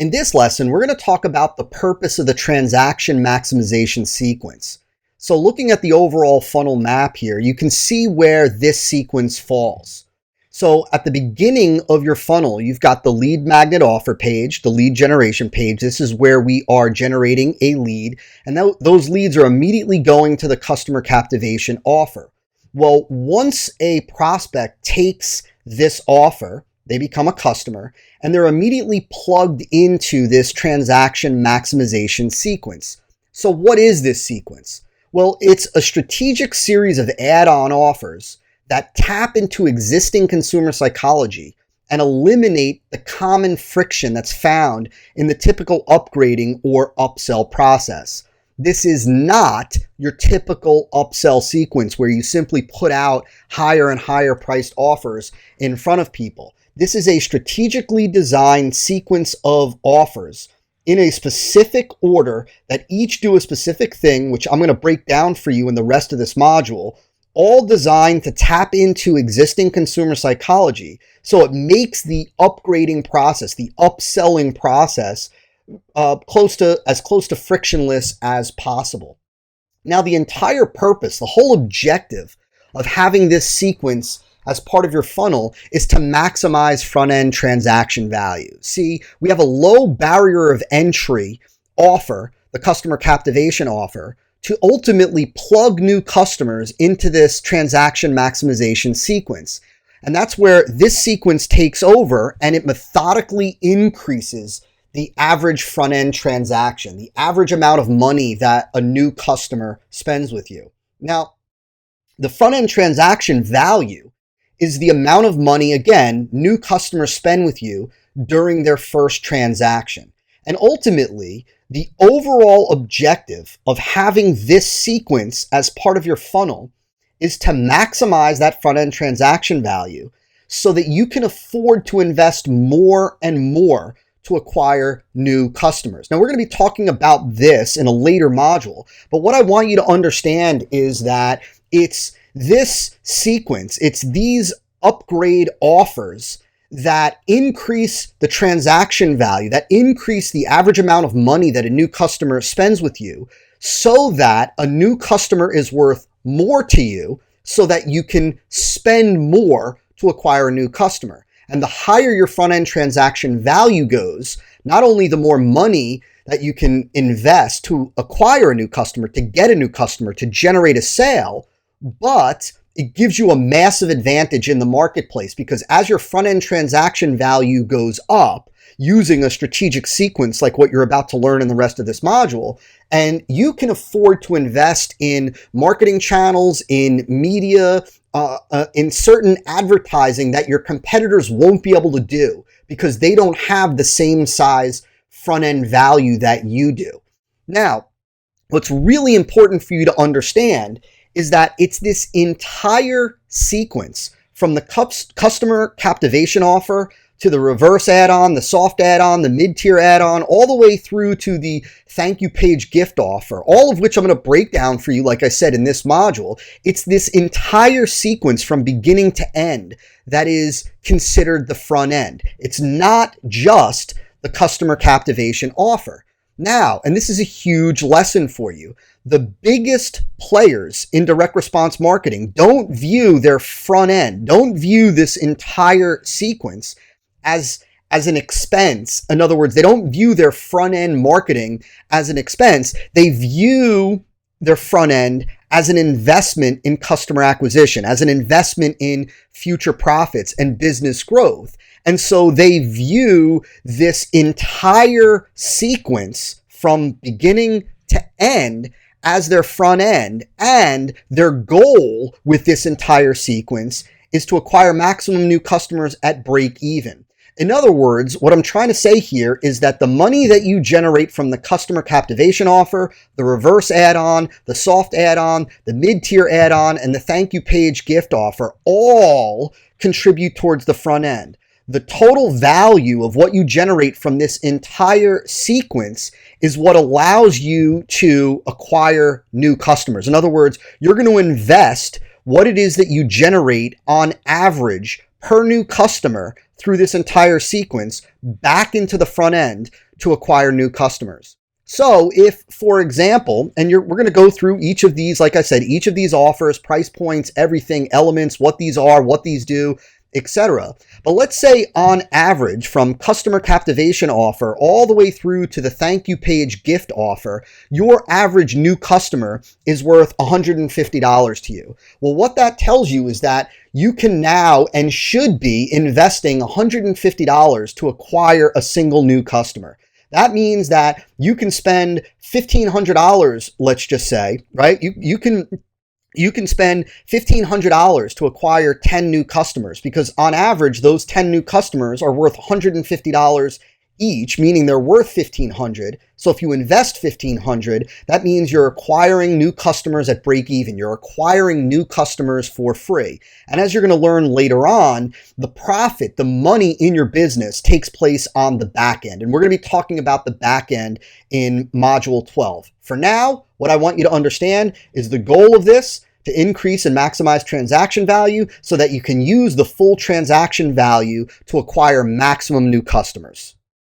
In this lesson, we're going to talk about the purpose of the transaction maximization sequence. So looking at the overall funnel map here, you can see where this sequence falls. So at the beginning of your funnel, you've got the lead magnet offer page, the lead generation page. This is where we are generating a lead, and those leads are immediately going to the customer captivation offer. Well, once a prospect takes this offer, they become a customer, and they're immediately plugged into this transaction maximization sequence. So what is this sequence? Well, it's a strategic series of add-on offers that tap into existing consumer psychology and eliminate the common friction that's found in the typical upgrading or upsell process. This is not your typical upsell sequence where you simply put out higher and higher priced offers in front of people. This is a strategically designed sequence of offers in a specific order that each do a specific thing, which I'm going to break down for you in the rest of this module, all designed to tap into existing consumer psychology. So it makes the upgrading process, the upselling process, close to frictionless as possible. Now, the entire purpose, the whole objective of having this sequence as part of your funnel is to maximize front-end transaction value. See, we have a low barrier of entry offer, the customer captivation offer, to ultimately plug new customers into this transaction maximization sequence. And that's where this sequence takes over and it methodically increases the average front-end transaction, the average amount of money that a new customer spends with you. Now, the front-end transaction value is the amount of money, again, new customers spend with you during their first transaction. And ultimately, the overall objective of having this sequence as part of your funnel is to maximize that front-end transaction value so that you can afford to invest more and more to acquire new customers. Now, we're going to be talking about this in a later module, but what I want you to understand is that it's this sequence, it's these upgrade offers that increase the transaction value, that increase the average amount of money that a new customer spends with you so that a new customer is worth more to you so that you can spend more to acquire a new customer. And the higher your front-end transaction value goes, not only the more money that you can invest to acquire a new customer, to get a new customer, to generate a sale, but it gives you a massive advantage in the marketplace because as your front-end transaction value goes up using a strategic sequence like what you're about to learn in the rest of this module, and you can afford to invest in marketing channels, in media, in certain advertising that your competitors won't be able to do because they don't have the same size front-end value that you do. Now, what's really important for you to understand is that it's this entire sequence from the customer captivation offer to the reverse add-on, the soft add-on, the mid-tier add-on, all the way through to the thank you page gift offer, all of which I'm going to break down for you, like I said, in this module. It's this entire sequence from beginning to end that is considered the front end. It's not just the customer captivation offer. Now, and this is a huge lesson for you, the biggest players in direct response marketing don't view their front end, don't view this entire sequence as an expense. In other words, they don't view their front end marketing as an expense. They view their front end as an investment in customer acquisition, as an investment in future profits and business growth. And so they view this entire sequence from beginning to end as their front end, and their goal with this entire sequence is to acquire maximum new customers at break even. In other words, what I'm trying to say here is that the money that you generate from the customer captivation offer, the reverse add-on, the soft add-on, the mid-tier add-on, and the thank you page gift offer all contribute towards the front end. The total value of what you generate from this entire sequence is what allows you to acquire new customers. In other words, you're going to invest what it is that you generate on average per new customer through this entire sequence back into the front end to acquire new customers. So if, for example, and we're going to go through each of these, like I said, each of these offers, price points, everything, elements, what these are, what these do, etc. But let's say on average, from customer captivation offer all the way through to the thank you page gift offer, your average new customer is worth $150 to you. Well, what that tells you is that you can now and should be investing $150 to acquire a single new customer. That means that you can spend $1,500, let's just say, right? You can spend $1,500 to acquire 10 new customers, because on average, those 10 new customers are worth $150 each, meaning they're worth $1,500. So if you invest $1,500, that means you're acquiring new customers at break even. You're acquiring new customers for free. And as you're going to learn later on, the profit, the money in your business takes place on the back end. And we're going to be talking about the back end in module 12. For now, what I want you to understand is the goal of this to increase and maximize transaction value so that you can use the full transaction value to acquire maximum new customers.